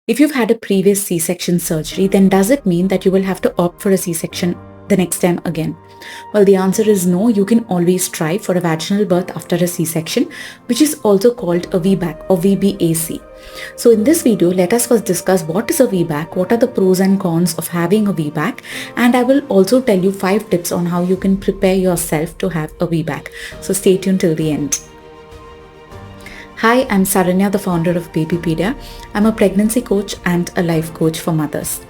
If you've had a previous C-section surgery, then does it mean that you will have to opt for a C-section the next time again? Well, the answer is no. You can always try for a vaginal birth after a C-section, which is also called a VBAC or VBAC. So in this video, let us first discuss what is a VBAC, what are the pros and cons of having a VBAC, and I will also tell you 5 tips on how you can prepare yourself to have a VBAC. So stay tuned till the end. Hi, I'm Saranya, the founder of Babypedia. I'm a pregnancy coach and a life coach for mothers.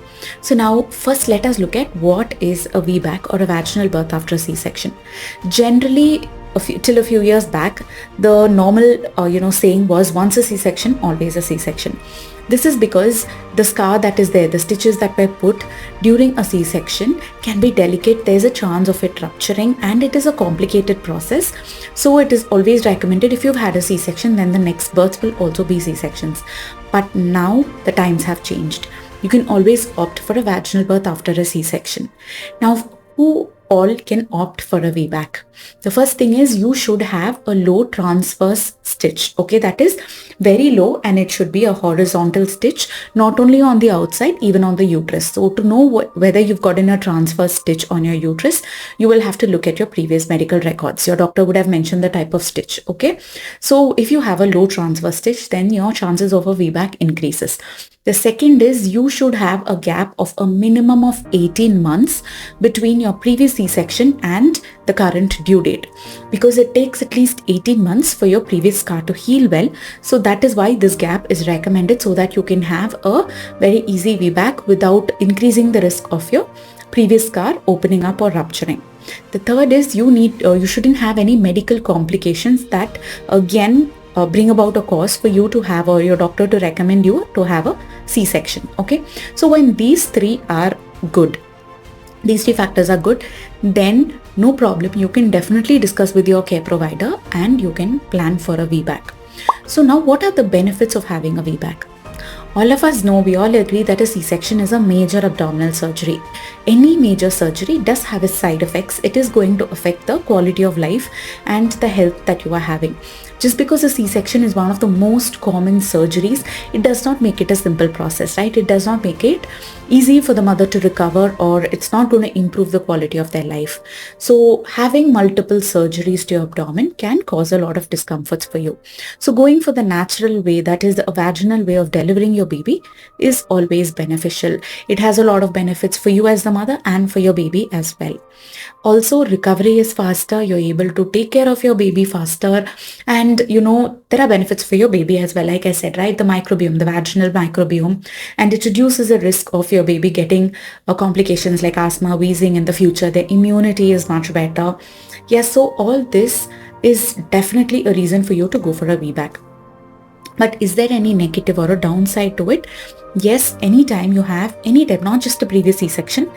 So now first let us look at what is a VBAC or a vaginal birth after a C-section. Generally, till a few years back, the normal saying was once a C-section, always a C-section. This is because the scar that is there, the stitches that were put during a C-section can be delicate. There's a chance of it rupturing and it is a complicated process. So it is always recommended if you've had a C-section, then the next births will also be C-sections. But now the times have changed. You can always opt for a vaginal birth after a C-section. Now, who all can opt for a VBAC? The first thing is you should have a low transverse stitch. Okay, that is very low and it should be a horizontal stitch, not only on the outside, even on the uterus. So to know whether you've gotten a transverse stitch on your uterus, you will have to look at your previous medical records. Your doctor would have mentioned the type of stitch. Okay, so if you have a low transverse stitch, then your chances of a VBAC increases. The second is you should have a gap of a minimum of 18 months between your previous C-section and the current due date, because it takes at least 18 months for your previous scar to heal well. So that is why this gap is recommended, so that you can have a very easy VBAC without increasing the risk of your previous scar opening up or rupturing. The third is you shouldn't have any medical complications that again bring about a cause for you to have or your doctor to recommend you to have a C-section. Okay, so when these three are good, these three factors are good, then no problem, you can definitely discuss with your care provider and you can plan for a VBAC. So now what are the benefits of having a VBAC? All of us know, we all agree that a C-section is a major abdominal surgery. Any major surgery does have its side effects. It is going to affect the quality of life and the health that you are having. Just because a C-section is one of the most common surgeries, it does not make it a simple process, right? It does not make it easy for the mother to recover, or it's not going to improve the quality of their life. So having multiple surgeries to your abdomen can cause a lot of discomforts for you. So going for the natural way, that is a vaginal way of delivering your baby, is always beneficial. It has a lot of benefits for you as the mother and for your baby as well. Also, recovery is faster. You're able to take care of your baby faster, and there are benefits for your baby as well. Like I said, right, the microbiome, the vaginal microbiome, and it reduces the risk of your baby getting complications like asthma, wheezing in the future. Their immunity is much better. Yes, so all this is definitely a reason for you to go for a VBAC. But is there any negative or a downside to it? Yes, anytime you have any type, not just a previous C-section,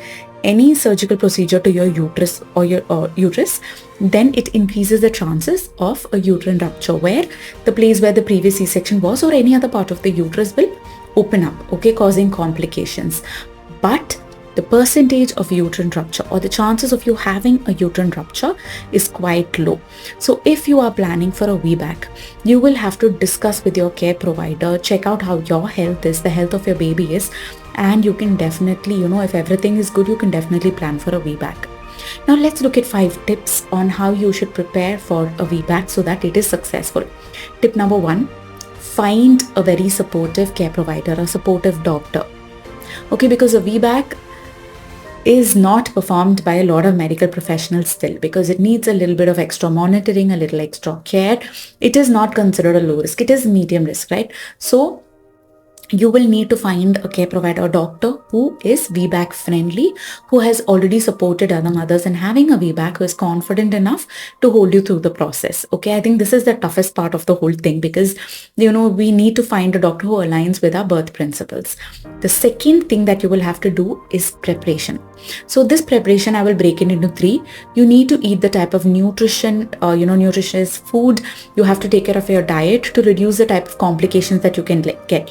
any surgical procedure to your uterus or your uterus, then it increases the chances of a uterine rupture, where the place where the previous C-section was or any other part of the uterus will open up, okay, causing complications. But the percentage of uterine rupture or the chances of you having a uterine rupture is quite low. So if you are planning for a VBAC, you will have to discuss with your care provider, check out how your health is, the health of your baby is, and you can definitely, if everything is good, you can definitely plan for a VBAC. Now let's look at 5 tips on how you should prepare for a VBAC so that it is successful. Tip number 1, find a very supportive care provider, a supportive doctor. Okay, because a VBAC is not performed by a lot of medical professionals still, because it needs a little bit of extra monitoring, a little extra care. It is not considered a low risk. It is medium risk, right? So you will need to find a care provider or doctor who is VBAC friendly, who has already supported other mothers and having a VBAC, who is confident enough to hold you through the process. Okay, I think this is the toughest part of the whole thing, because we need to find a doctor who aligns with our birth principles. The second thing that you will have to do is preparation. So this preparation, I will break it into 3. You need to eat the type of nutritious food. You have to take care of your diet to reduce the type of complications that you can get,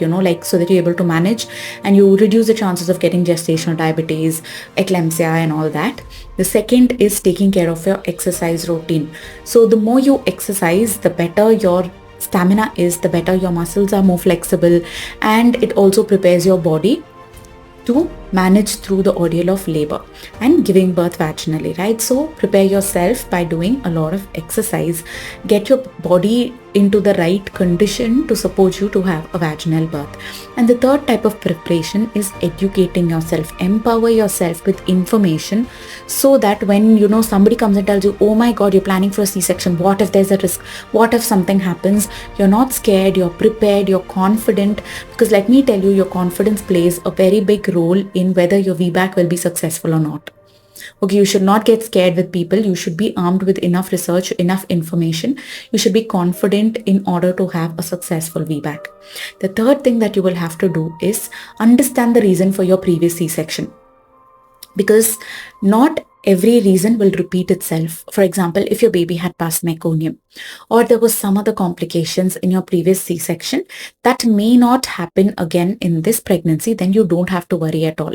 so that you're able to manage and you reduce the chances of getting gestational diabetes, eclampsia and all that. The second is taking care of your exercise routine. So the more you exercise, the better your stamina is, the better your muscles are more flexible, and it also prepares your body to manage through the ordeal of labor and giving birth vaginally, right? So prepare yourself by doing a lot of exercise. Get your body into the right condition to support you to have a vaginal birth. And the third type of preparation is educating yourself. Empower yourself with information so that when somebody comes and tells you, oh my god, you're planning for a C-section, what if there's a risk, what if something happens, you're not scared, you're prepared, you're confident. Because let me tell you, your confidence plays a very big role in whether your VBAC will be successful or not. Okay, you should not get scared with people. You should be armed with enough research, enough information. You should be confident in order to have a successful VBAC. The third thing that you will have to do is understand the reason for your previous C-section. Because not every reason will repeat itself. For example, if your baby had past meconium or there was some other complications in your previous C-section that may not happen again in this pregnancy, then you don't have to worry at all.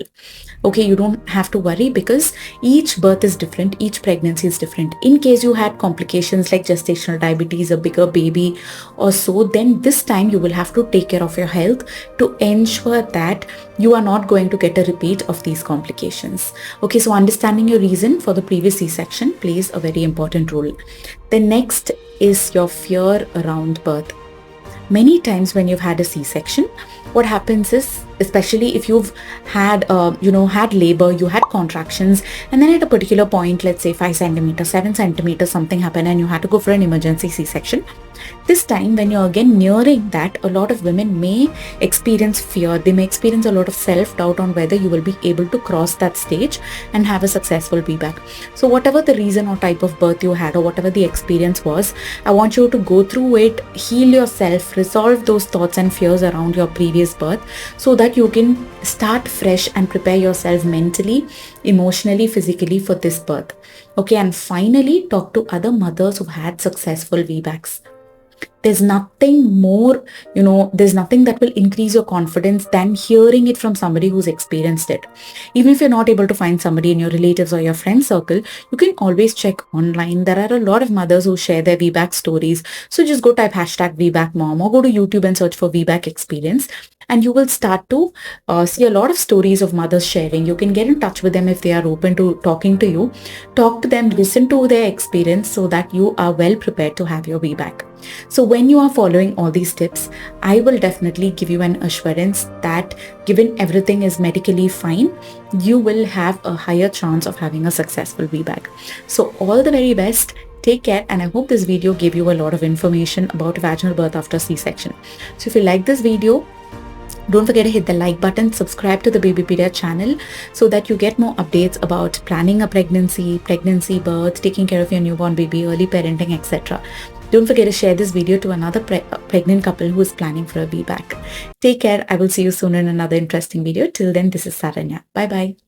Okay, you don't have to worry because each birth is different, each pregnancy is different. In case you had complications like gestational diabetes, a bigger baby or so, then this time you will have to take care of your health to ensure that you are not going to get a repeat of these complications. Okay, so understanding your reason for the previous C-section plays a very important role. The next is your fear around birth. Many times when you've had a C-section, what happens is, especially if you've had, had labor, you had contractions, and then at a particular point, let's say 5 centimeters, 7 centimeters, something happened and you had to go for an emergency C-section. This time, when you're again nearing that, a lot of women may experience fear. They may experience a lot of self-doubt on whether you will be able to cross that stage and have a successful VBAC. So whatever the reason or type of birth you had or whatever the experience was, I want you to go through it, heal yourself, resolve those thoughts and fears around your previous birth so that you can start fresh and prepare yourself mentally, emotionally, physically for this birth. Okay, and finally, talk to other mothers who've had successful VBACs. There's nothing more, there's nothing that will increase your confidence than hearing it from somebody who's experienced it. Even if you're not able to find somebody in your relatives or your friend circle, you can always check online. There are a lot of mothers who share their VBAC stories. So just go type #VBACmom or go to YouTube and search for VBAC experience. And you will start to see a lot of stories of mothers sharing. You can get in touch with them if they are open to talking to you. Talk to them, listen to their experience so that you are well prepared to have your VBAC. So when you are following all these tips, I will definitely give you an assurance that given everything is medically fine, you will have a higher chance of having a successful VBAC. So all the very best. Take care, and I hope this video gave you a lot of information about vaginal birth after C-section. So if you like this video, don't forget to hit the like button, subscribe to the Babypedia channel so that you get more updates about planning a pregnancy, birth, taking care of your newborn baby, early parenting, etc. Don't forget to share this video to another pregnant couple who is planning for a VBAC. Take care. I will see you soon in another interesting video. Till then, this is Saranya. Bye-bye.